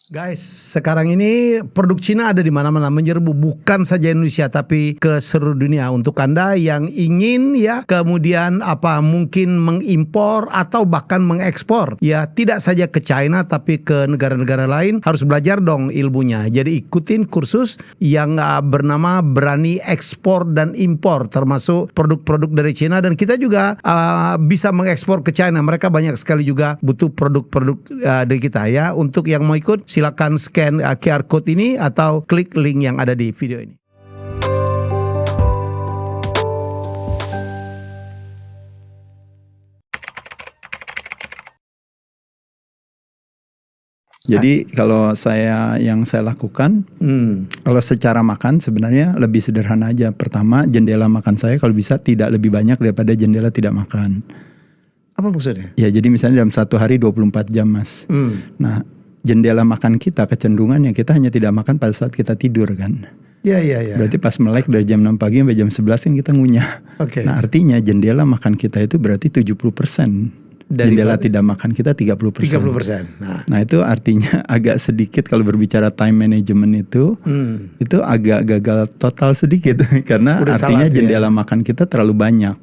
Guys, sekarang ini produk Cina ada di mana-mana menyerbu, bukan saja Indonesia tapi ke seluruh dunia. Untuk Anda yang ingin kemudian mungkin mengimpor atau bahkan mengekspor, tidak saja ke China tapi ke negara-negara lain, harus belajar dong ilmunya. Jadi ikutin kursus yang bernama Berani Ekspor dan Impor, termasuk produk-produk dari Cina, dan kita juga bisa mengekspor ke China. Mereka banyak sekali juga butuh produk-produk dari kita ya. Untuk yang mau ikut, silakan scan QR code ini atau klik link yang ada di video ini. Jadi kalau yang saya lakukan, kalau secara makan sebenarnya lebih sederhana aja. Pertama, jendela makan saya kalau bisa tidak lebih banyak daripada jendela tidak makan. Apa maksudnya? Ya, jadi misalnya dalam satu hari 24 jam, Mas. Nah, jendela makan kita kecenderungannya kita hanya tidak makan pada saat kita tidur kan. Iya. Berarti pas melek dari jam 6 pagi sampai jam 11 kan kita ngunyah. Okay. Nah, artinya jendela makan kita itu berarti 70%. Jendela tidak makan kita 30%. 30%. Nah, itu artinya agak sedikit kalau berbicara time management itu agak gagal total sedikit karena udah artinya salat, jendela makan kita terlalu banyak.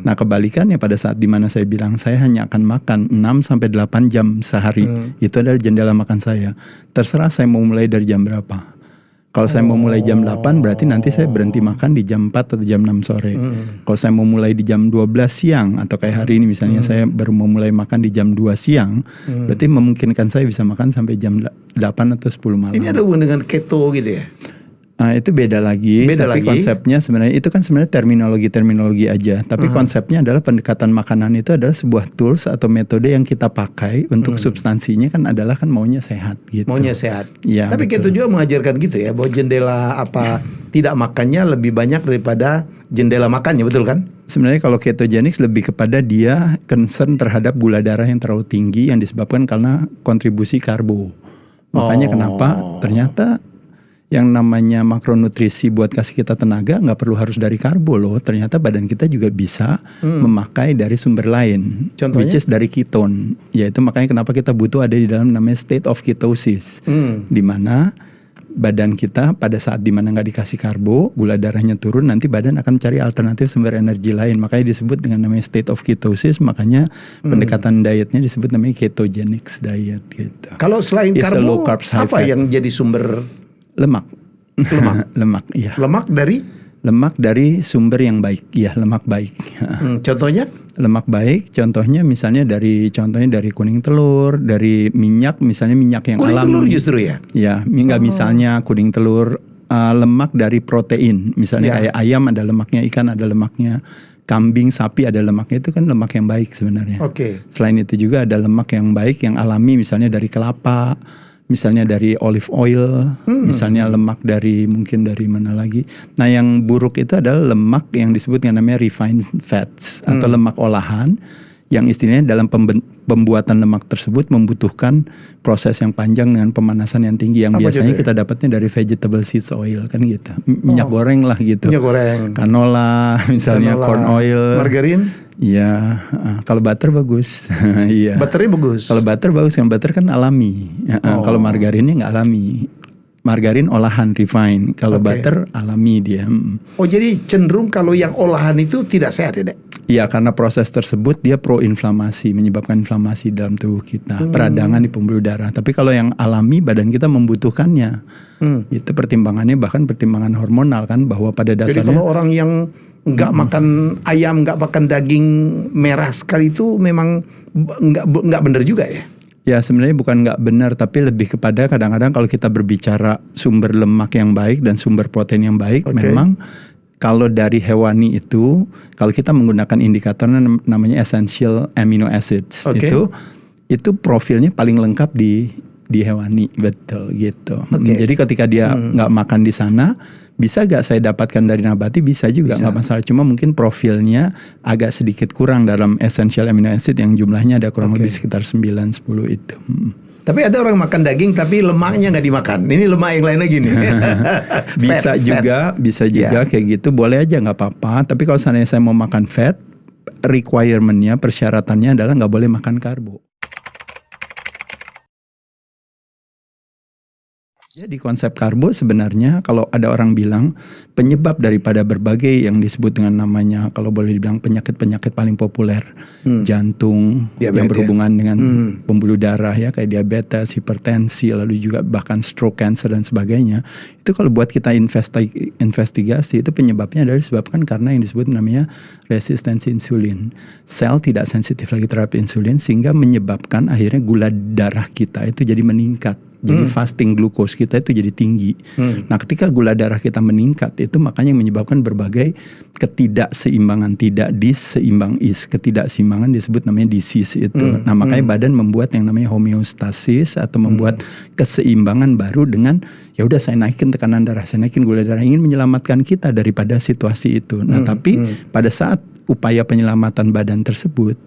Nah, kebalikannya pada saat dimana saya bilang saya hanya akan makan 6 sampai 8 jam sehari, itu adalah jendela makan saya. Terserah saya mau mulai dari jam berapa. Kalau saya mau mulai jam 8 berarti nanti saya berhenti makan di jam 4 atau jam 6 sore. Kalau saya mau mulai di jam 12 siang atau kayak hari ini misalnya saya baru mau mulai makan di jam 2 siang, berarti memungkinkan saya bisa makan sampai jam 8 atau 10 malam. Ini ada hubungan dengan keto gitu ya? Itu beda lagi, tapi konsepnya sebenarnya itu kan sebenarnya terminologi aja. Tapi konsepnya adalah pendekatan makanan itu adalah sebuah tools atau metode yang kita pakai untuk substansinya kan adalah kan maunya sehat gitu. Maunya sehat. Ya, tapi keto juga mengajarkan gitu ya, bahwa jendela tidak makannya lebih banyak daripada jendela makannya, betul kan? Sebenarnya kalau ketogenics lebih kepada dia concern terhadap gula darah yang terlalu tinggi yang disebabkan karena kontribusi karbo. Makanya kenapa ternyata yang namanya makronutrisi buat kasih kita tenaga nggak perlu harus dari karbo loh. Ternyata badan kita juga bisa memakai dari sumber lain. Contohnya? Which is dari keton. Yaitu makanya kenapa kita butuh ada di dalam namanya state of ketosis. Dimana badan kita pada saat dimana nggak dikasih karbo, gula darahnya turun, nanti badan akan mencari alternatif sumber energi lain. Makanya disebut dengan namanya state of ketosis. Makanya pendekatan dietnya disebut namanya ketogenics diet gitu. Kalau selain It's karbo, apa yang jadi sumber? Lemak. Lemak, iya. Lemak dari? Lemak dari sumber yang baik, ya lemak baik. Contohnya? Lemak baik, contohnya dari kuning telur, dari minyak, misalnya minyak yang kuning alami. Kuning telur justru ya? Ya, misalnya kuning telur, lemak dari protein, misalnya kayak ayam ada lemaknya, ikan ada lemaknya. Kambing, sapi ada lemaknya, itu kan lemak yang baik sebenarnya. Selain itu juga ada lemak yang baik, yang alami, misalnya dari kelapa. Misalnya dari olive oil, misalnya lemak mungkin dari mana lagi. Nah, yang buruk itu adalah lemak yang disebut dengan namanya refined fats atau lemak olahan yang istilahnya dalam pembuatan lemak tersebut membutuhkan proses yang panjang dengan pemanasan yang tinggi yang biasanya kita dapatnya dari vegetable seeds oil kan gitu. Minyak goreng lah gitu. Minyak goreng. Canola, misalnya corn oil. Margarin? Iya, kalau butter bagus. Iya. Butternya bagus. Kalau butter bagus, yang butter kan alami. Kalau margarinnya nggak alami. Margarin olahan refine. Kalau butter alami dia. Oh, jadi cenderung kalau yang olahan itu tidak sehat ya, Dek? Iya, karena proses tersebut dia pro-inflamasi, menyebabkan inflamasi dalam tubuh kita, peradangan di pembuluh darah. Tapi kalau yang alami badan kita membutuhkannya. Itu pertimbangannya bahkan pertimbangan hormonal kan, bahwa pada dasarnya. Jadi kalau orang yang nggak makan ayam, nggak makan daging merah sekali itu memang nggak benar juga ya? Ya, sebenarnya bukan nggak benar, tapi lebih kepada kadang-kadang kalau kita berbicara sumber lemak yang baik dan sumber protein yang baik, memang kalau dari hewani itu, kalau kita menggunakan indikator namanya essential amino acids, itu profilnya paling lengkap di hewani, betul gitu. Jadi ketika dia nggak makan di sana, bisa gak saya dapatkan dari nabati? Bisa juga, nggak masalah. Cuma mungkin profilnya agak sedikit kurang dalam essential amino acid yang jumlahnya ada kurang lebih sekitar 9-10 itu. Tapi ada orang makan daging tapi lemaknya nggak dimakan. Ini lemak yang lain lagi nih. Bisa juga kayak gitu. Boleh aja, nggak apa-apa. Tapi kalau seandainya saya mau makan fat, requirementnya, persyaratannya adalah nggak boleh makan karbo. Jadi konsep karbo sebenarnya kalau ada orang bilang penyebab daripada berbagai yang disebut dengan namanya kalau boleh dibilang penyakit-penyakit paling populer, jantung, diabetes, yang berhubungan dengan pembuluh darah ya kayak diabetes, hipertensi, lalu juga bahkan stroke, cancer dan sebagainya. Itu kalau buat kita investigasi itu penyebabnya adalah disebabkan karena yang disebut namanya resistensi insulin. Sel tidak sensitif lagi terhadap insulin sehingga menyebabkan akhirnya gula darah kita itu jadi meningkat. Jadi fasting glukos kita itu jadi tinggi. Nah ketika gula darah kita meningkat itu makanya menyebabkan berbagai ketidakseimbangan, ketidakseimbangan disebut namanya disease itu. Nah makanya badan membuat yang namanya homeostasis atau membuat keseimbangan baru dengan ya udah saya naikin tekanan darah, saya naikin gula darah, ingin menyelamatkan kita daripada situasi itu. Nah tapi pada saat upaya penyelamatan badan tersebut,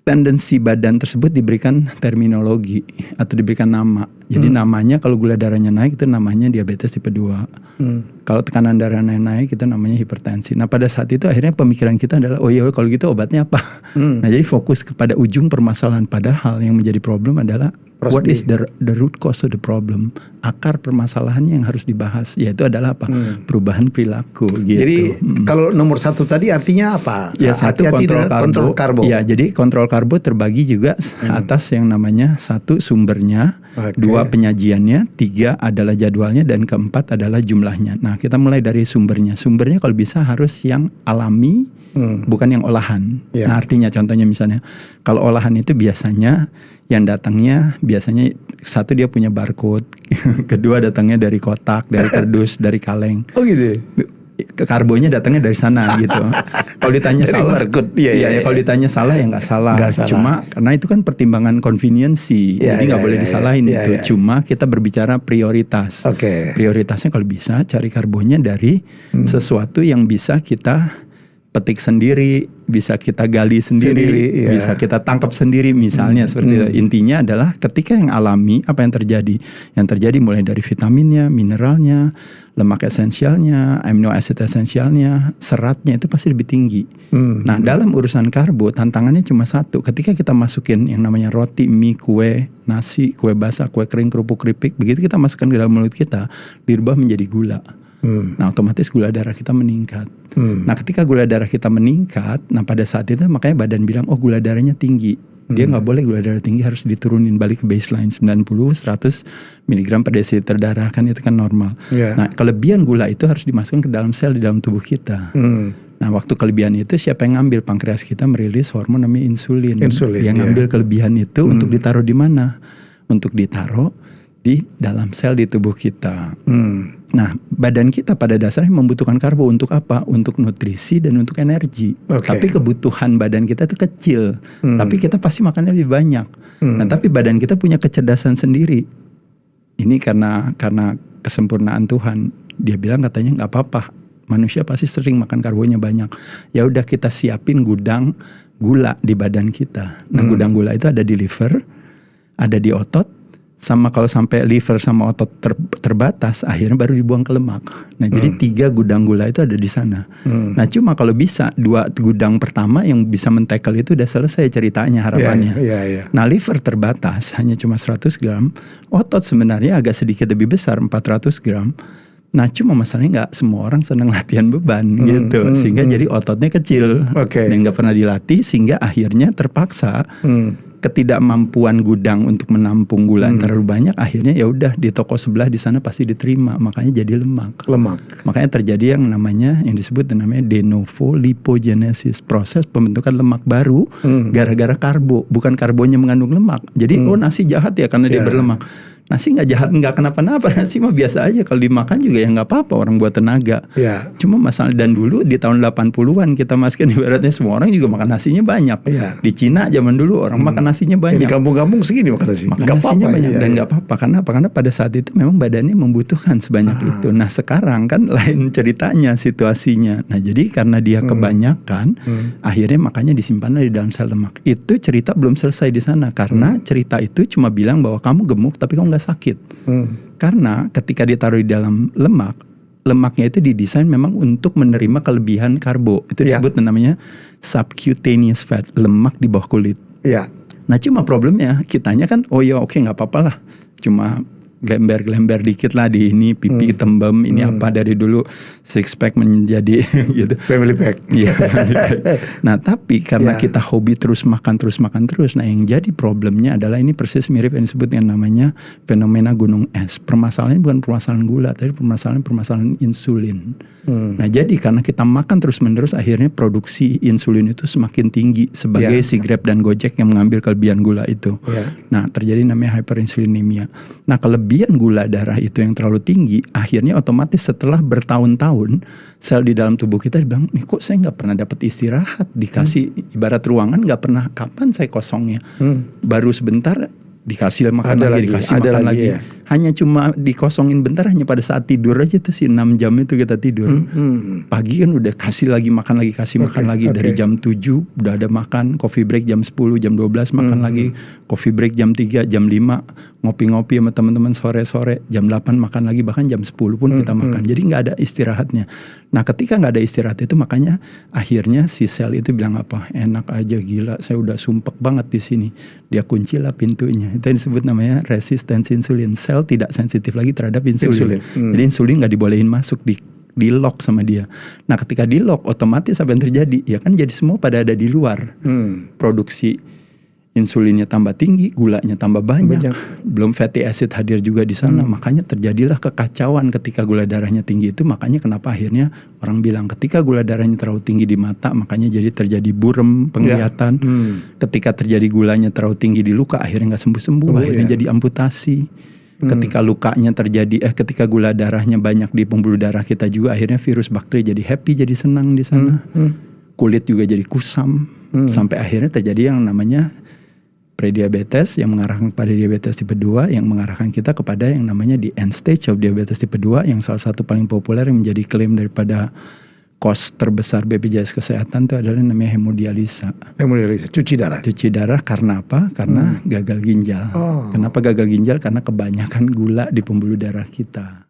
tendensi badan tersebut diberikan terminologi atau diberikan nama. Jadi namanya kalau gula darahnya naik itu namanya diabetes tipe 2. Kalau tekanan darahnya naik itu namanya hipertensi. Nah pada saat itu akhirnya pemikiran kita adalah oh iya kalau gitu obatnya apa? Nah jadi fokus kepada ujung permasalahan, padahal yang menjadi problem adalah what is the root cause of the problem? Akar permasalahannya yang harus dibahas, yaitu adalah apa? Perubahan perilaku gitu. Jadi kalau nomor 1 tadi artinya apa? Ya satu kontrol karbo. Ya jadi kontrol karbo terbagi juga atas yang namanya 1 sumbernya, 2 penyajiannya, 3 adalah jadwalnya, dan keempat adalah jumlahnya. Nah kita mulai dari sumbernya. Sumbernya kalau bisa harus yang alami, bukan yang olahan. Nah artinya contohnya misalnya kalau olahan itu biasanya yang datangnya biasanya 1 dia punya barcode, kedua datangnya dari kotak, dari kardus, dari kaleng. Oh gitu. Karbonya datangnya dari sana gitu. Kalau ditanya dari salah, kalau ditanya salah ya nggak salah. Cuma karena itu kan pertimbangan conveniency, jadi nggak boleh disalahin itu. Cuma kita berbicara prioritas. Prioritasnya kalau bisa cari karbonya dari sesuatu yang bisa kita petik sendiri, bisa kita gali sendiri, bisa kita tangkap sendiri misalnya seperti itu. Intinya adalah ketika yang alami apa yang terjadi? Yang terjadi mulai dari vitaminnya, mineralnya, lemak esensialnya, amino acid esensialnya, seratnya itu pasti lebih tinggi. Nah dalam urusan karbo tantangannya cuma 1. Ketika kita masukin yang namanya roti, mie, kue, nasi, kue basah, kue kering, kerupuk, keripik, begitu kita masukkan ke dalam mulut kita, dirubah menjadi gula. Nah otomatis gula darah kita meningkat. Nah ketika gula darah kita meningkat, nah pada saat itu makanya badan bilang oh gula darahnya tinggi. Dia nggak boleh gula darah tinggi, harus diturunin balik ke baseline 90-100 mg per desiliter darah, kan itu kan normal. Nah kelebihan gula itu harus dimasukkan ke dalam sel di dalam tubuh kita. Nah waktu kelebihan itu siapa yang ngambil? Pankreas kita merilis hormon namanya insulin. Yang ngambil kelebihan itu untuk ditaruh di mana? Untuk ditaruh di dalam sel di tubuh kita. Nah badan kita pada dasarnya membutuhkan karbo untuk apa? Untuk nutrisi dan untuk energi. Tapi kebutuhan badan kita itu kecil. Tapi kita pasti makannya lebih banyak. Nah tapi badan kita punya kecerdasan sendiri. Ini karena kesempurnaan Tuhan. Dia bilang katanya nggak apa-apa. Manusia pasti sering makan karbonya banyak. Ya udah kita siapin gudang gula di badan kita. Nah gudang gula itu ada di liver, ada di otot. Sama kalau sampai liver sama otot terbatas, akhirnya baru dibuang ke lemak. Nah jadi 3 gudang gula itu ada di sana. Nah cuma kalau bisa 2 gudang pertama yang bisa men-tackle itu udah selesai ceritanya harapannya. Nah liver terbatas hanya cuma 100 gram, otot sebenarnya agak sedikit lebih besar 400 gram. Nah cuma masalahnya nggak semua orang senang latihan beban gitu, sehingga jadi ototnya kecil dan nggak pernah dilatih, sehingga akhirnya terpaksa ketidakmampuan gudang untuk menampung gula yang terlalu banyak, akhirnya ya udah di toko sebelah di sana pasti diterima, makanya jadi lemak. Makanya terjadi yang namanya yang disebut namanya de novo lipogenesis, proses pembentukan lemak baru gara-gara karbo, bukan karbonya mengandung lemak. Jadi oh nasi jahat ya karena dia berlemak. Nasi nggak jahat, nggak kenapa-napa. Nasi mah biasa aja, kalau dimakan juga ya nggak apa-apa, orang buat tenaga. Cuma masalah, dan dulu di tahun 80-an kita masukkan ibaratnya semua orang juga makan nasinya banyak. Di Cina zaman dulu orang makan nasinya banyak. Di kampung-kampung segini makan nasi. Makan nasinya banyak dan nggak apa-apa. Karena pada saat itu memang badannya membutuhkan sebanyak itu. Nah sekarang kan lain ceritanya situasinya. Nah jadi karena dia kebanyakan, akhirnya makanya disimpanlah di dalam sel lemak. Itu cerita belum selesai di sana, karena cerita itu cuma bilang bahwa kamu gemuk tapi kamu nggak sakit. Karena ketika ditaruh di dalam lemak, lemaknya itu didesain memang untuk menerima kelebihan karbo. Itu disebut namanya subcutaneous fat, lemak di bawah kulit. Nah cuma problemnya kitanya kan oh ya oke nggak apa-apa lah, cuma glember dikit lah di ini, pipi tembem, ini apa dari dulu six pack menjadi gitu. Family pack. Iya. Nah tapi karena kita hobi terus makan terus, nah yang jadi problemnya adalah ini persis mirip yang disebut dengan namanya fenomena gunung es. Permasalahannya bukan permasalahan gula, tapi permasalahan insulin. Nah jadi karena kita makan terus menerus, akhirnya produksi insulin itu semakin tinggi sebagai si Grab dan Gojek yang mengambil kelebihan gula itu. Nah terjadi namanya hyperinsulinemia. Nah kelebihan gula darah itu yang terlalu tinggi, akhirnya otomatis setelah bertahun-tahun sel di dalam tubuh kita bilang, nih kok saya nggak pernah dapat istirahat, dikasih ibarat ruangan nggak pernah, kapan saya kosongnya, baru sebentar dikasih makan lagi, dikasih makan lagi. Ya. Hanya cuma dikosongin bentar, hanya pada saat tidur aja tuh si 6 jam itu kita tidur. Pagi kan udah kasih lagi makan lagi, kasih makan lagi. Dari jam 7 udah ada makan, coffee break jam 10, jam 12 makan lagi, coffee break jam 3, jam 5 ngopi-ngopi sama teman-teman sore-sore, jam 8 makan lagi, bahkan jam 10 pun kita makan. Jadi nggak ada istirahatnya. Nah ketika nggak ada istirahat itu, makanya akhirnya si sel itu bilang apa? Enak aja, gila, saya udah sumpek banget di sini. Dia kuncilah pintunya. Itu yang disebut namanya resistensi insulin. Sel tidak sensitif lagi terhadap insulin. Jadi insulin nggak dibolehin masuk, di lock sama dia. Nah ketika di lock, otomatis apa yang terjadi? Ya kan jadi semua pada ada di luar. Produksi insulinnya tambah tinggi, gulanya tambah banyak. Belum fatty acid hadir juga di sana. Makanya terjadilah kekacauan ketika gula darahnya tinggi itu. Makanya kenapa akhirnya orang bilang ketika gula darahnya terlalu tinggi di mata, makanya jadi terjadi burem penglihatan. Ketika terjadi gulanya terlalu tinggi di luka, akhirnya nggak sembuh-sembuh, akhirnya jadi amputasi. Ketika lukanya terjadi, ketika gula darahnya banyak di pembuluh darah kita juga, akhirnya virus bakteri jadi happy, jadi senang di sana. Kulit juga jadi kusam. Sampai akhirnya terjadi yang namanya prediabetes yang mengarahkan kepada diabetes tipe 2, yang mengarahkan kita kepada yang namanya di end stage of diabetes tipe 2, yang salah satu paling populer yang menjadi klaim daripada cost terbesar BPJS Kesehatan itu adalah namanya hemodialisa. Hemodialisa, cuci darah. Cuci darah karena apa? Karena gagal ginjal. Kenapa gagal ginjal? Karena kebanyakan gula di pembuluh darah kita.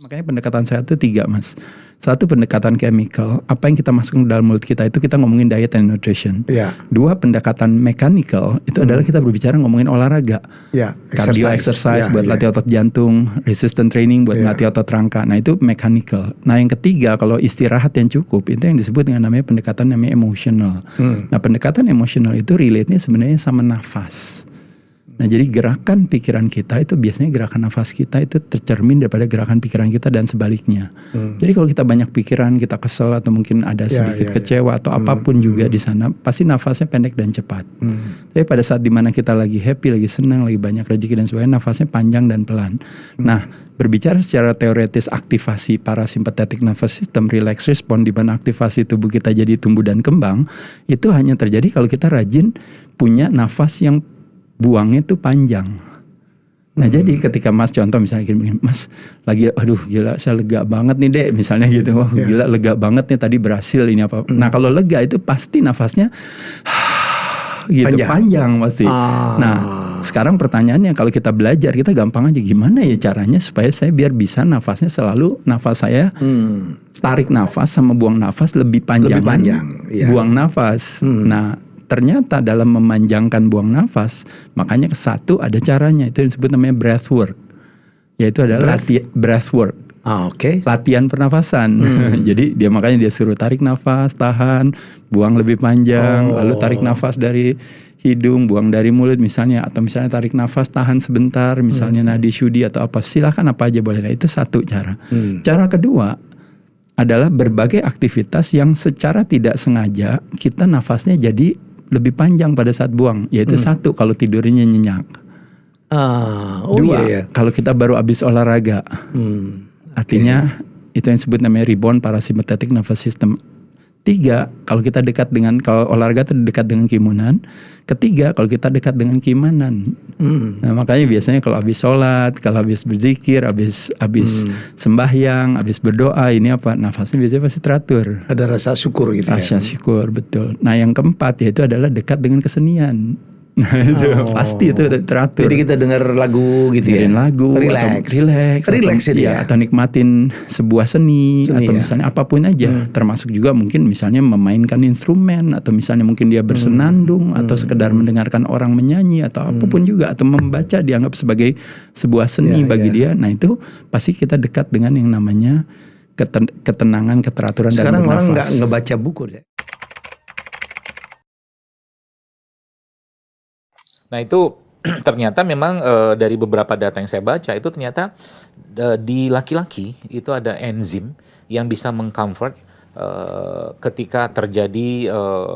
Makanya pendekatan sehat itu 3, Mas. Satu, pendekatan chemical, apa yang kita masukkan dalam mulut kita itu kita ngomongin diet and nutrition. 2, pendekatan mechanical, itu adalah kita berbicara ngomongin olahraga. Cardio exercise buat latih otot jantung, resistance training buat latih otot rangka. Nah itu mechanical. Nah yang ketiga, kalau istirahat yang cukup, itu yang disebut dengan namanya pendekatan namanya emotional. Nah pendekatan emotional itu relate-nya sebenarnya sama nafas. Nah jadi gerakan pikiran kita itu biasanya gerakan nafas kita itu tercermin daripada gerakan pikiran kita dan sebaliknya. Jadi kalau kita banyak pikiran, kita kesel atau mungkin ada sedikit kecewa atau apapun juga di sana, pasti nafasnya pendek dan cepat. Tapi pada saat dimana kita lagi happy, lagi senang, lagi banyak rezeki dan sebagainya, nafasnya panjang dan pelan. Nah berbicara secara teoretis aktivasi parasympathetic nervous system, relax response, di mana aktivasi tubuh kita jadi tumbuh dan kembang, itu hanya terjadi kalau kita rajin punya nafas yang buangnya tuh panjang. Nah jadi ketika Mas contoh misalnya gini, Mas lagi aduh gila saya lega banget nih Dek misalnya gitu. Wah gila lega banget nih tadi berhasil ini apa. Nah kalau lega itu pasti nafasnya gitu panjang pasti. Nah sekarang pertanyaannya, kalau kita belajar kita gampang aja, gimana ya caranya supaya saya biar bisa nafasnya selalu, nafas saya tarik nafas sama buang nafas lebih panjang. Buang nafas. Nah ternyata dalam memanjangkan buang nafas, makanya satu ada caranya, itu yang disebut namanya breath work, yaitu adalah breath work. Latihan pernafasan. Jadi dia makanya dia suruh tarik nafas, tahan, buang lebih panjang, lalu tarik nafas dari hidung, buang dari mulut misalnya, atau misalnya tarik nafas, tahan sebentar, misalnya nadi syudi atau apa, silakan apa aja boleh. Nah, itu satu cara. Cara kedua adalah berbagai aktivitas yang secara tidak sengaja kita nafasnya jadi lebih panjang pada saat buang, yaitu satu, kalau tidurnya nyenyak. Dua, kalau kita baru habis olahraga. Artinya itu yang disebut namanya rebound parasympathetic nervous system. 3, kalau kita dekat dengan, kalau olahraga itu dekat dengan keimunan. Ketiga, kalau kita dekat dengan keimanan. Nah makanya biasanya kalau habis sholat, kalau habis berzikir, habis sembahyang, habis berdoa, ini apa, nafasnya biasanya pasti teratur. Ada rasa syukur gitu. Rasa syukur, betul. Nah yang keempat yaitu adalah dekat dengan kesenian. Nah itu pasti itu teratur. Jadi kita dengar lagu gitu ya. Dengerin lagu, relax ya. Atau nikmatin sebuah seni atau ya. misalnya apapun aja. Termasuk juga mungkin misalnya memainkan instrumen atau misalnya mungkin dia bersenandung atau sekedar mendengarkan orang menyanyi atau apapun juga, atau membaca dianggap sebagai sebuah seni bagi dia. Nah itu pasti kita dekat dengan yang namanya ketenangan, keteraturan. Sekarang dan bernafas. orang nggak ngebaca buku deh. Nah itu ternyata memang dari beberapa data yang saya baca itu ternyata di laki-laki itu ada enzim yang bisa mengconvert ketika terjadi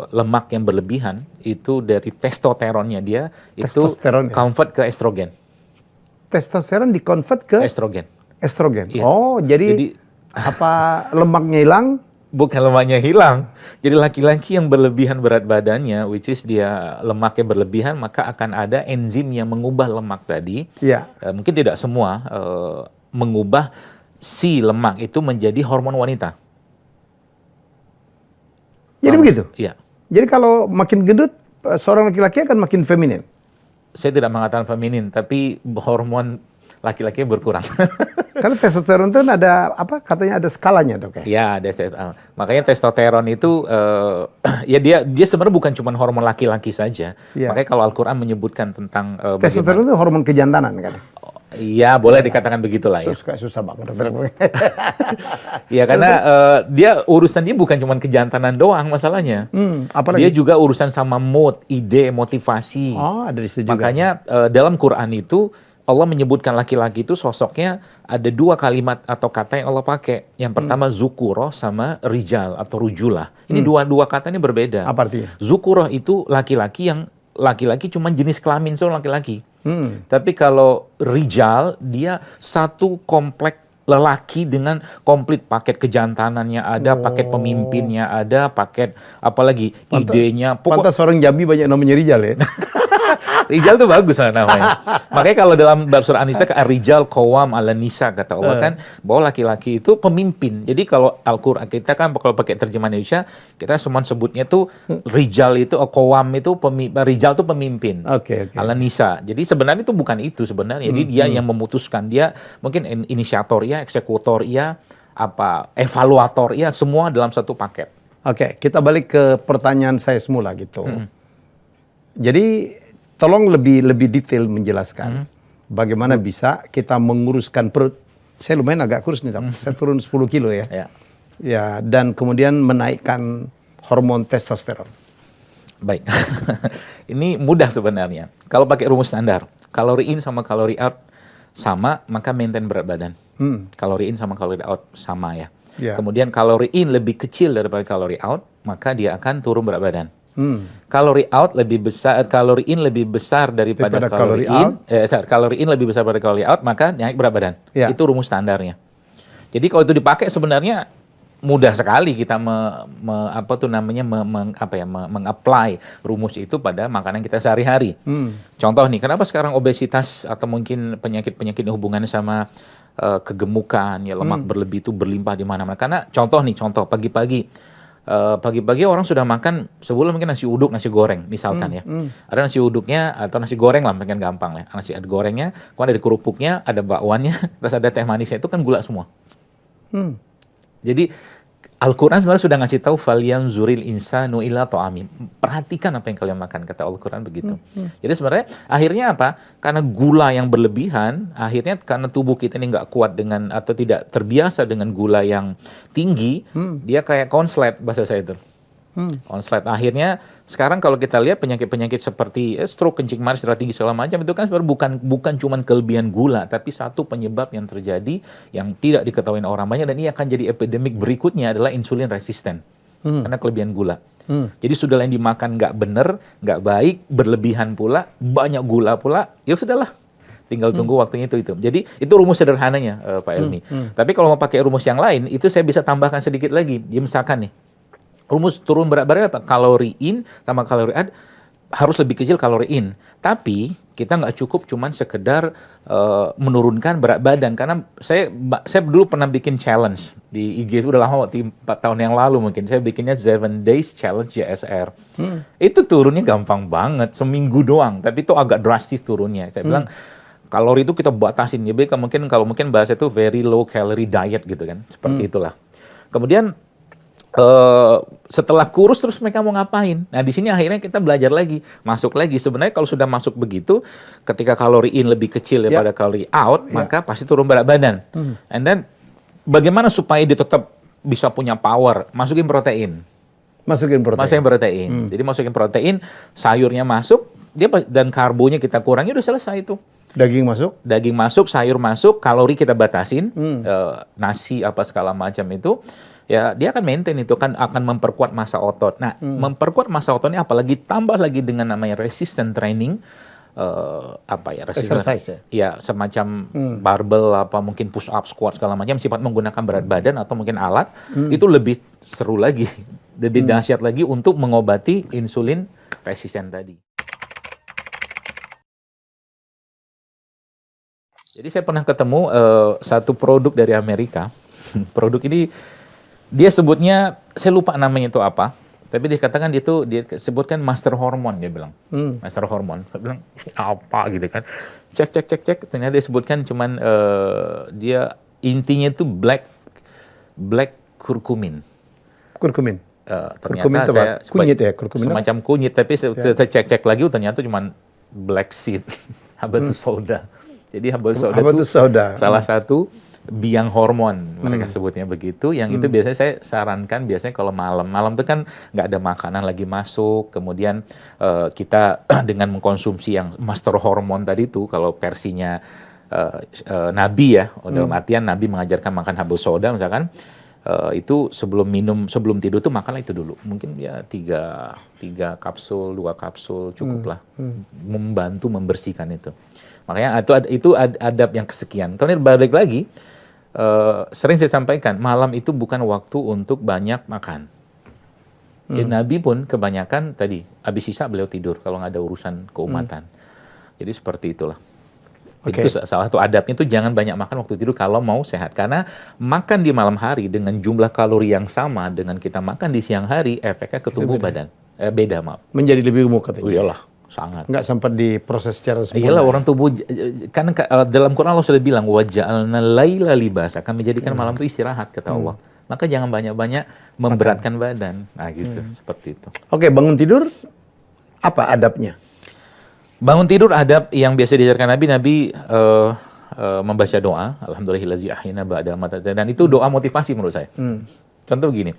lemak yang berlebihan itu dari testosteronnya dia itu convert ke estrogen. Testosteron dikonvert ke estrogen. Iya. Oh, jadi apa lemaknya hilang? Bukan lemaknya hilang. Jadi laki-laki yang berlebihan berat badannya, which is dia lemaknya berlebihan, maka akan ada enzim yang mengubah lemak tadi. Iya. Mungkin tidak semua mengubah si lemak itu menjadi hormon wanita. Jadi begitu? Iya. Jadi kalau makin gendut, seorang laki-laki akan makin feminin? Saya tidak mengatakan feminin, tapi hormon laki-laki berkurang. Karena testosteron itu ada apa? Katanya ada skalanya, Dok ya? Ya, makanya testosteron itu ya dia sebenarnya bukan cuma hormon laki-laki saja. Ya. Makanya kalau Al-Qur'an menyebutkan tentang testosteron itu hormon kejantanan kan? Iya, boleh dikatakan begitulah ya. Susah banget. Iya, karena dia urusan dia bukan cuma kejantanan doang masalahnya. Apalagi? Dia juga urusan sama mood, ide, motivasi. Oh, ada di situ juga. Makanya dalam Quran itu Allah menyebutkan laki-laki itu sosoknya ada dua kalimat atau kata yang Allah pakai. Yang pertama zukuroh sama rijal atau rujulah. Ini dua kata ini berbeda. Apa artinya? Zukuroh itu laki-laki yang laki-laki cuma jenis kelamin seorang laki-laki. Tapi kalau rijal dia satu komplek lelaki dengan komplit paket kejantanannya ada, paket pemimpinnya ada, paket apalagi idenya. Pantas orang Jambi banyak namanya Rijal ya. Rijal tuh bagus lah namanya. Makanya kalau dalam surah An-Nisa Rijal qawwam 'ala nisa kata Allah kan bahwa laki-laki itu pemimpin. Jadi kalau Al-Qur'an kita kan kalau pakai terjemahan Indonesia kita semua sebutnya tuh Rijal itu qawwam itu Rijal tuh pemimpin. Oke. 'Ala nisa. Jadi sebenarnya itu bukan itu sebenarnya. Jadi dia yang memutuskan, dia mungkin inisiator ya, eksekutor ya, apa evaluator ya, semua dalam satu paket. Oke, kita balik ke pertanyaan saya semula gitu. Jadi tolong lebih detail menjelaskan bagaimana bisa kita menguruskan perut. Saya lumayan agak kurus nih, saya turun 10 kilo ya. Ya, dan kemudian menaikkan hormon testosteron. Baik, ini mudah sebenarnya. Kalau pakai rumus standar, kalori in sama kalori out sama, maka maintain berat badan. Kalori in sama kalori out sama ya. Kemudian kalori in lebih kecil daripada kalori out, maka dia akan turun berat badan. Kalori out lebih besar, kalori in lebih besar daripada kalori in, kalori in lebih besar daripada kalori out, maka naik berat badan. Itu rumus standarnya. Jadi kalau itu dipakai sebenarnya mudah sekali kita meng-apply rumus itu pada makanan kita sehari-hari. Contoh nih, kenapa sekarang obesitas atau mungkin penyakit-penyakit yang hubungannya sama kegemukan, ya lemak berlebih itu berlimpah di mana-mana. Karena contoh pagi-pagi orang sudah makan sebelum mungkin nasi uduk, nasi goreng misalkan ya. Ada nasi uduknya atau nasi goreng lah, mungkin gampang lah. Nasi gorengnya, kemudian ada kerupuknya, ada bakwannya, terus ada teh manisnya, itu kan gula semua. Jadi Al-Quran sebenarnya sudah ngasih tahu falyanzuril insanu ila ta'ami. Perhatikan apa yang kalian makan, kata Al-Quran begitu. Jadi sebenarnya akhirnya apa? Karena gula yang berlebihan, akhirnya karena tubuh kita ini nggak kuat dengan atau tidak terbiasa dengan gula yang tinggi, dia kayak konslet bahasa saya itu. Konslet. Akhirnya sekarang kalau kita lihat penyakit-penyakit seperti stroke, kencing manis, darah tinggi segala macam itu kan sebenarnya bukan cuma kelebihan gula, tapi satu penyebab yang terjadi yang tidak diketahui orang banyak, dan ini akan jadi epidemik berikutnya adalah insulin resisten karena kelebihan gula. Jadi sudah yang dimakan nggak benar, nggak baik, berlebihan pula, banyak gula pula, ya sudahlah. Tinggal tunggu waktunya itu. Jadi itu rumus sederhananya Pak Elmi. Tapi kalau mau pakai rumus yang lain, itu saya bisa tambahkan sedikit lagi. Jadi misalkan nih, rumus turun berat badan apa? Kalori in sama kalori out harus lebih kecil kalori in. Tapi kita nggak cukup cuman sekedar menurunkan berat badan. Karena saya dulu pernah bikin challenge di IG, itu udah lama, waktu 4 tahun yang lalu mungkin. Saya bikinnya 7 Days Challenge JSR. Itu turunnya gampang banget, seminggu doang. Tapi itu agak drastis turunnya. Saya bilang, kalori itu kita batasin. Jadi kalau mungkin bahasa itu very low calorie diet gitu kan. Seperti itulah. Kemudian setelah kurus terus mereka mau ngapain? Nah di sini akhirnya kita belajar lagi, masuk lagi. Sebenarnya kalau sudah masuk begitu, ketika kalori in lebih kecil daripada kalori out, maka pasti turun berat badan. And then bagaimana supaya dia tetap bisa punya power? Masukin protein. Masukin protein. Jadi masukin protein, sayurnya masuk, dan karbonya kita kurangi, udah selesai itu. Daging masuk, sayur masuk, kalori kita batasin, nasi apa segala macam itu. Ya dia akan maintain itu, kan akan memperkuat massa otot. Nah, memperkuat massa ototnya apalagi tambah lagi dengan namanya resistance training, exercise ya semacam barbell apa mungkin push up, squat segala macam, sifat menggunakan berat badan atau mungkin alat, itu lebih seru lagi, lebih dahsyat lagi untuk mengobati insulin resisten tadi. Jadi saya pernah ketemu satu produk dari Amerika. Produk ini dia sebutnya, saya lupa namanya itu apa, tapi dia katakan dia sebutkan master hormone, dia bilang. Master hormone. Saya bilang, apa gitu kan. Cek. Ternyata dia sebutkan cuman dia intinya itu black curcumin. Ternyata saya kunyit ya, curcumin. Semacam kunyit, tapi saya cek lagi ternyata cuman black seed, habatus sauda. Jadi habatus sauda itu salah satu biang hormon, mereka sebutnya begitu. Yang itu biasanya saya sarankan kalau malam itu kan nggak ada makanan lagi masuk, kemudian kita dengan mengkonsumsi yang master hormon tadi itu, kalau versinya Nabi ya, dalam artian Nabi mengajarkan makan habatus sauda misalkan, itu sebelum tidur tuh makanlah itu dulu, mungkin ya 3 kapsul, 2 kapsul cukup lah, membantu membersihkan itu. Makanya itu adab yang kesekian. Kemudian balik lagi, sering saya sampaikan, malam itu bukan waktu untuk banyak makan. Jadi Nabi pun kebanyakan tadi, habis isya beliau tidur kalau nggak ada urusan keumatan. Jadi seperti itulah. Itu salah satu adabnya itu jangan banyak makan waktu tidur kalau mau sehat. Karena makan di malam hari dengan jumlah kalori yang sama dengan kita makan di siang hari, efeknya ke tubuh badan. Beda, maaf. Menjadi lebih gemuk katanya. Iyalah. Sangat. Nggak sempat diproses secara sempurna. Iyalah, orang tubuh, kan dalam Quran Allah sudah bilang, waja'alna laila libasa, kami jadikan malam itu istirahat, kata Allah. Maka jangan banyak-banyak memberatkan badan. Nah gitu, seperti itu. Oke, bangun tidur, apa adabnya? Bangun tidur adab yang biasa diajarkan Nabi membaca doa, alhamdulillahillazi ahyana ba'da mamatana, dan itu doa motivasi menurut saya. Contoh begini,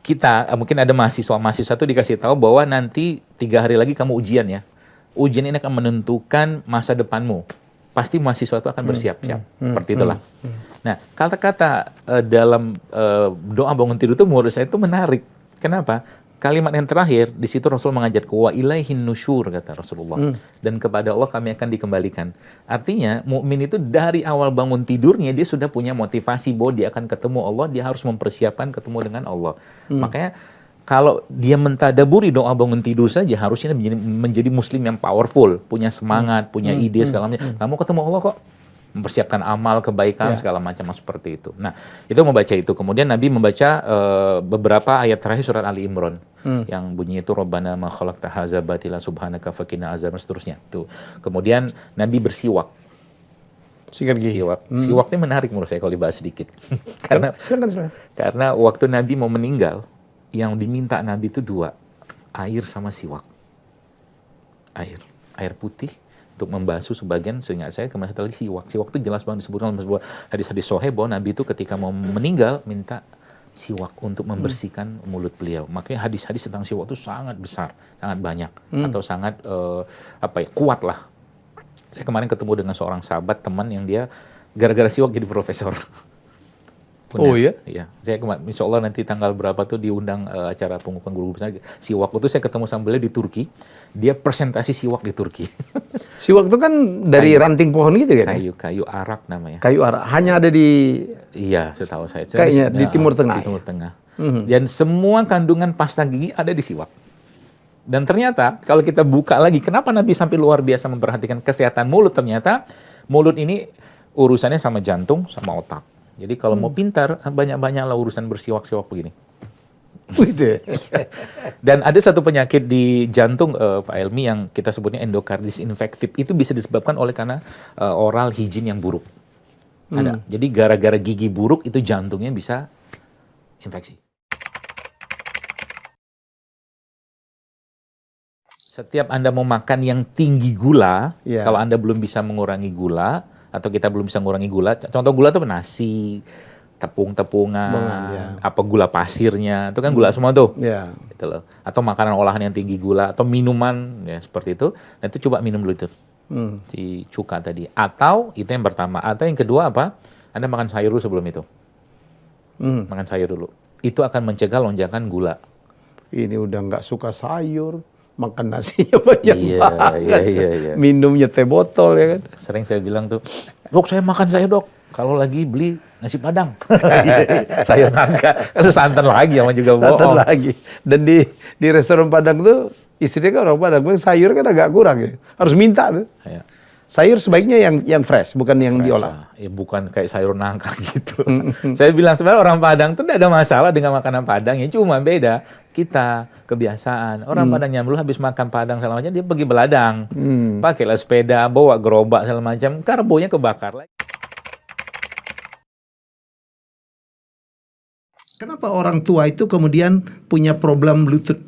kita mungkin ada mahasiswa itu dikasih tahu bahwa nanti 3 hari lagi kamu ujian ya. Ujian ini akan menentukan masa depanmu. Pasti mahasiswa itu akan bersiap-siap. Seperti itulah. Nah, kata-kata dalam doa bangun tidur itu menurut saya itu menarik. Kenapa? Kalimat yang terakhir, di situ Rasul mengajar, wa ilaihin nusyur, kata Rasulullah. Dan kepada Allah kami akan dikembalikan. Artinya, mukmin itu dari awal bangun tidurnya, dia sudah punya motivasi bahwa dia akan ketemu Allah, dia harus mempersiapkan ketemu dengan Allah. Makanya, kalau dia mentadaburi doa bangun tidur saja, harusnya menjadi muslim yang powerful, punya semangat, punya ide, segala macam. Kamu ketemu Allah kok. Mempersiapkan amal, kebaikan, segala macam seperti itu. Nah, itu membaca itu. Kemudian Nabi membaca beberapa ayat terakhir surat Ali Imran. Yang bunyinya itu, Rabbana ma khalaqta hadza batila subhanaka faqina azab, seterusnya. Tuh. Kemudian Nabi bersiwak. Siwak ini menarik menurut saya kalau dibahas sedikit. Karena waktu Nabi mau meninggal, yang diminta Nabi itu 2, air sama siwak. Air putih untuk membasuh sebagian, seingat saya kemarin satu lagi siwak. Siwak itu jelas banget disebutkan dalam sebuah hadis-hadis sahih bahwa Nabi itu ketika mau meninggal minta siwak untuk membersihkan mulut beliau. Makanya hadis-hadis tentang siwak itu sangat besar, sangat banyak, atau sangat kuat lah. Saya kemarin ketemu dengan seorang sahabat teman yang dia gara-gara siwak jadi profesor. Oh iya? Iya. Saya insya Allah nanti tanggal berapa tuh diundang acara pengukuhan guru besar siwak. Itu saya ketemu sama beliau di Turki. Dia presentasi siwak di Turki. Siwak itu kan dari ranting pohon gitu kan? Kayu arak namanya. Kayu arak. Hanya ada di... Iya, setahu saya. Kayaknya di Timur Tengah. Di Timur Tengah. Dan semua kandungan pasta gigi ada di siwak. Dan ternyata kalau kita buka lagi, kenapa Nabi sampai luar biasa memperhatikan kesehatan mulut? Ternyata mulut ini urusannya sama jantung, sama otak. Jadi kalau mau pintar, banyak-banyaklah urusan bersiwak-siwak begini. Dan ada satu penyakit di jantung, Pak Helmi, yang kita sebutnya endokarditis infektif. Itu bisa disebabkan oleh karena oral hygiene yang buruk. Ada. Jadi gara-gara gigi buruk itu jantungnya bisa infeksi. Setiap Anda mau makan yang tinggi gula, kalau Anda belum bisa mengurangi gula, atau kita belum bisa mengurangi gula, contoh gula itu nasi, tepung-tepungan, apa gula pasirnya, itu kan gula semua tuh. Gitu loh. Atau makanan olahan yang tinggi gula, atau minuman, ya seperti itu. Nah itu coba minum dulu itu, si cuka tadi. Atau, itu yang pertama. Atau yang kedua apa? Anda makan sayur dulu sebelum itu. Makan sayur dulu. Itu akan mencegah lonjakan gula. Ini udah nggak suka sayur. Makan nasinya banyak banget. Iya. Minumnya teh botol ya kan. Sering saya bilang tuh, dok saya makan sayur dok. Kalau lagi beli nasi padang. Sayur nangka. Santan lagi sama juga bohong. Santan lagi. Dan di restoran Padang tuh, istrinya kan orang Padang. Sayur kan agak kurang ya. Harus minta tuh. Ya. Sayur sebaiknya yang fresh, bukan yang fresh, diolah. Ya bukan kayak sayur nangka gitu. Saya bilang sebenarnya orang Padang tuh tidak ada masalah dengan makanan Padang, ya cuma beda kita kebiasaan. Orang Padang yang dulu habis makan Padang segala macam dia pergi beladang, pakailah sepeda, bawa gerobak segala macam, karbonya kebakar lagi. Kenapa orang tua itu kemudian punya problem lutut?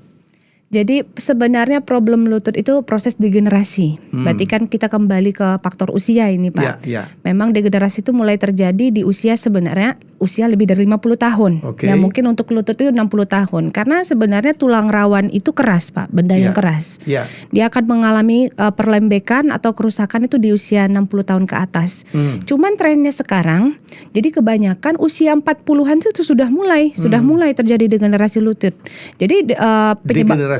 Jadi sebenarnya problem lutut itu proses degenerasi. Berarti kan kita kembali ke faktor usia ini Pak. Memang degenerasi itu mulai terjadi di usia sebenarnya usia lebih dari 50 tahun. Ya mungkin untuk lutut itu 60 tahun. Karena sebenarnya tulang rawan itu keras Pak, benda yang keras. Dia akan mengalami perlembekan atau kerusakan itu di usia 60 tahun ke atas. Cuman trennya sekarang, jadi kebanyakan usia 40-an itu sudah mulai terjadi degenerasi lutut. Jadi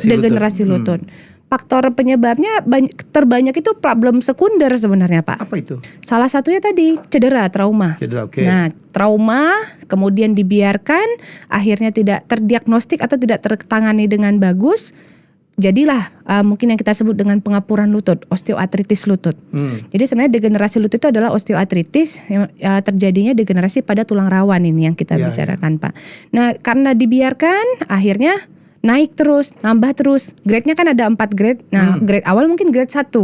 degenerasi lutut. Faktor penyebabnya terbanyak itu problem sekunder sebenarnya Pak. Apa itu? Salah satunya tadi cedera, trauma. Nah, trauma kemudian dibiarkan, akhirnya tidak terdiagnostik atau tidak tertangani dengan bagus. Jadilah mungkin yang kita sebut dengan pengapuran lutut, osteoartritis lutut. Jadi sebenarnya degenerasi lutut itu adalah osteoartritis yang terjadinya degenerasi pada tulang rawan ini yang kita bicarakan Pak. Nah karena dibiarkan akhirnya naik terus, nambah terus. Grade-nya kan ada 4 grade. Nah, grade awal mungkin grade 1.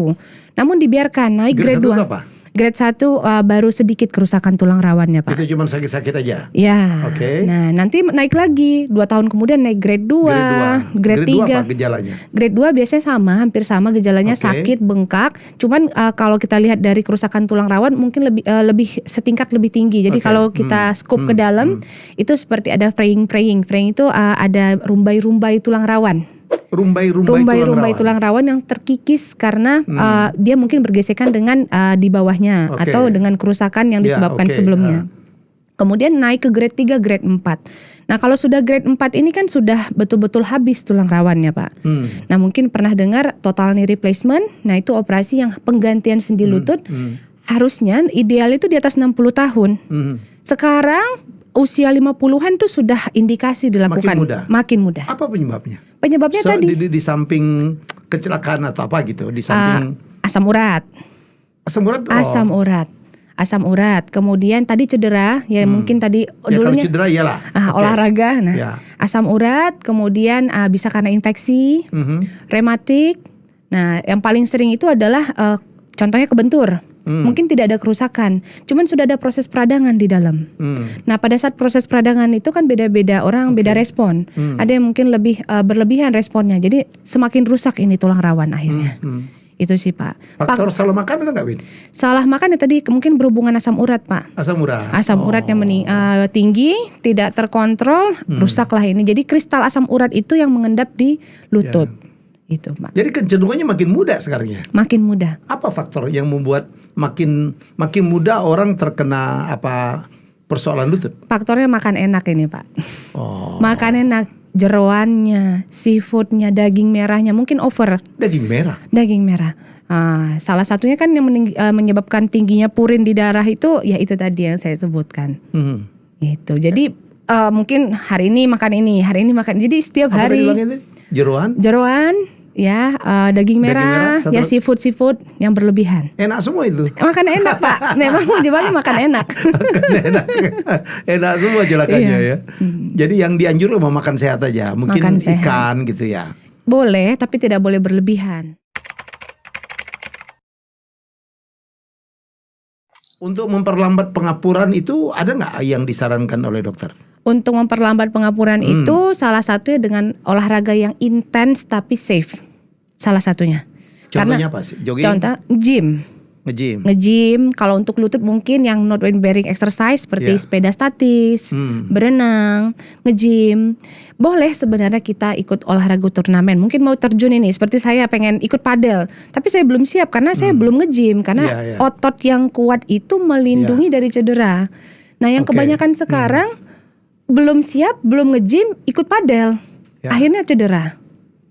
Namun dibiarkan naik grade 2. Apa? Grade 1 baru sedikit kerusakan tulang rawannya Pak. Itu cuma sakit-sakit aja? Ya. Nah nanti naik lagi 2 tahun kemudian naik grade 2, grade 3. 2 apa gejalanya? Grade 2 biasanya hampir sama gejalanya, sakit, bengkak. Cuman kalau kita lihat dari kerusakan tulang rawan mungkin lebih setingkat lebih tinggi. Jadi kalau kita scope ke dalam itu seperti ada fraying. Fraying itu ada rumbai-rumbai tulang rawan. Rumbai tulang rawan yang terkikis karena dia mungkin bergesekan dengan di bawahnya atau dengan kerusakan yang disebabkan sebelumnya. Kemudian naik ke grade 3, grade 4. Nah kalau sudah grade 4 ini kan sudah betul-betul habis tulang rawannya Pak. Nah mungkin pernah dengar total knee replacement. Nah itu operasi yang penggantian sendi lutut. Harusnya ideal itu di atas 60 tahun. Sekarang usia 50-an itu sudah indikasi dilakukan. Makin mudah. Apa penyebabnya? Penyebabnya tadi di samping kecelakaan atau apa gitu, di samping asam urat. Asam urat. Kemudian tadi cedera, ya mungkin tadi dulunya. Kalau cedera iyalah. Olahraga. Nah, asam urat, kemudian bisa karena infeksi, rematik. Nah, yang paling sering itu adalah contohnya kebentur. Mungkin tidak ada kerusakan, cuman sudah ada proses peradangan di dalam. Nah pada saat proses peradangan itu kan beda-beda orang, beda respon. Ada yang mungkin lebih berlebihan responnya, jadi semakin rusak ini tulang rawan akhirnya. Itu sih Pak. Faktor salah makan ada nggak Win? Salah makan ya tadi mungkin berhubungan asam urat Pak. Asam urat yang tinggi, tidak terkontrol, rusaklah ini. Jadi kristal asam urat itu yang mengendap di lutut. Itu Pak. Jadi kecenderungannya makin muda sekarang ya? Makin muda. Apa faktor yang membuat makin muda orang terkena persoalan lutut? Faktornya makan enak ini Pak. Makan enak, jeroannya, seafoodnya, daging merahnya mungkin over. Daging merah? Daging merah. Salah satunya kan yang menyebabkan tingginya purin di darah itu, ya itu tadi yang saya sebutkan. Itu. Jadi mungkin hari ini makan ini, hari ini makan. Jadi setiap hari. Jeroan, ya, daging merah, ya seafood yang berlebihan. Enak semua itu. Makan enak Pak, memang di Bali makan enak. Makan enak, enak semua celakanya ya. Jadi yang dianjurkan mau makan sehat aja, mungkin makan ikan gitu ya. Boleh, tapi tidak boleh berlebihan. Untuk memperlambat pengapuran itu ada nggak yang disarankan oleh dokter? Untuk memperlambat pengapuran itu salah satunya dengan olahraga yang intens tapi safe. Salah satunya. Contohnya apa sih? Jogging? Contoh gym. Nge-gym. Kalau untuk lutut mungkin yang not weight bearing exercise seperti sepeda statis, berenang, nge-gym. Boleh sebenarnya kita ikut olahraga turnamen. Mungkin mau terjun ini seperti saya pengen ikut padel, tapi saya belum siap karena saya belum nge-gym karena otot yang kuat itu melindungi dari cedera. Nah, yang kebanyakan sekarang belum siap, belum nge-gym, ikut padel. Akhirnya cedera.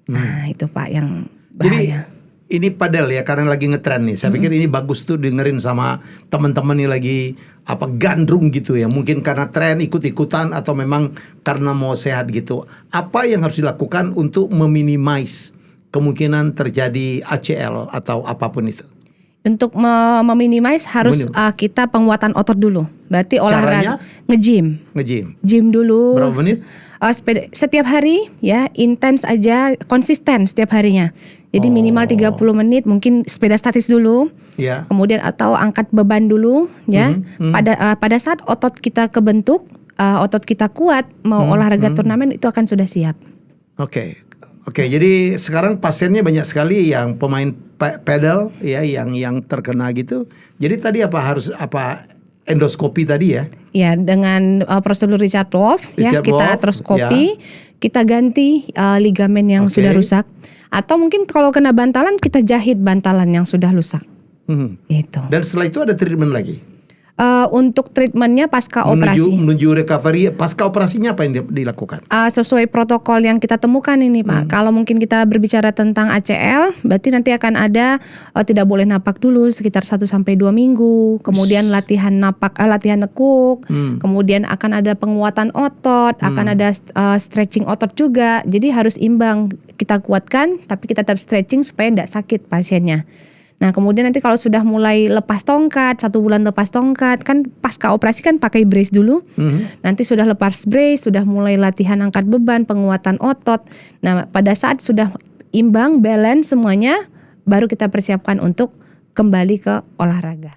Nah, itu Pak yang bahaya. Jadi ini padel ya karena lagi ngetren nih. Saya pikir ini bagus tuh dengerin sama teman-teman nih lagi gandrung gitu ya. Mungkin karena tren ikut-ikutan atau memang karena mau sehat gitu. Apa yang harus dilakukan untuk meminimais kemungkinan terjadi ACL atau apapun itu? Untuk meminimais harus kita penguatan otot dulu. Berarti olahraga nge-gym. Gym dulu. Berapa menit? Setiap hari ya, intens aja, konsisten setiap harinya. Jadi minimal 30 menit, mungkin sepeda statis dulu. Kemudian atau angkat beban dulu ya. Pada saat otot kita kebentuk, otot kita kuat, mau olahraga turnamen itu akan sudah siap. Oke, jadi sekarang pasiennya banyak sekali yang pemain pedal ya yang terkena gitu. Jadi tadi harus endoskopi tadi ya? Ya, dengan prosedur Richard Wolf ya, kita artroskopi, kita ganti ligamen yang sudah rusak, atau mungkin kalau kena bantalan kita jahit bantalan yang sudah rusak. Itu. Dan setelah itu ada treatment lagi? Untuk treatmentnya pasca operasi. Menuju recovery, pasca operasinya apa yang dilakukan? Sesuai protokol yang kita temukan ini Pak. Kalau mungkin kita berbicara tentang ACL, berarti nanti akan ada tidak boleh napak dulu sekitar 1-2 minggu. Kemudian latihan nekuk. Kemudian akan ada penguatan otot, akan ada stretching otot juga. Jadi harus imbang, kita kuatkan tapi kita tetap stretching supaya tidak sakit pasiennya. Nah, kemudian nanti kalau sudah mulai lepas tongkat, 1 bulan lepas tongkat, kan pasca operasi kan pakai brace dulu. Nanti sudah lepas brace, sudah mulai latihan angkat beban, penguatan otot. Nah, pada saat sudah imbang, balance semuanya, baru kita persiapkan untuk kembali ke olahraga.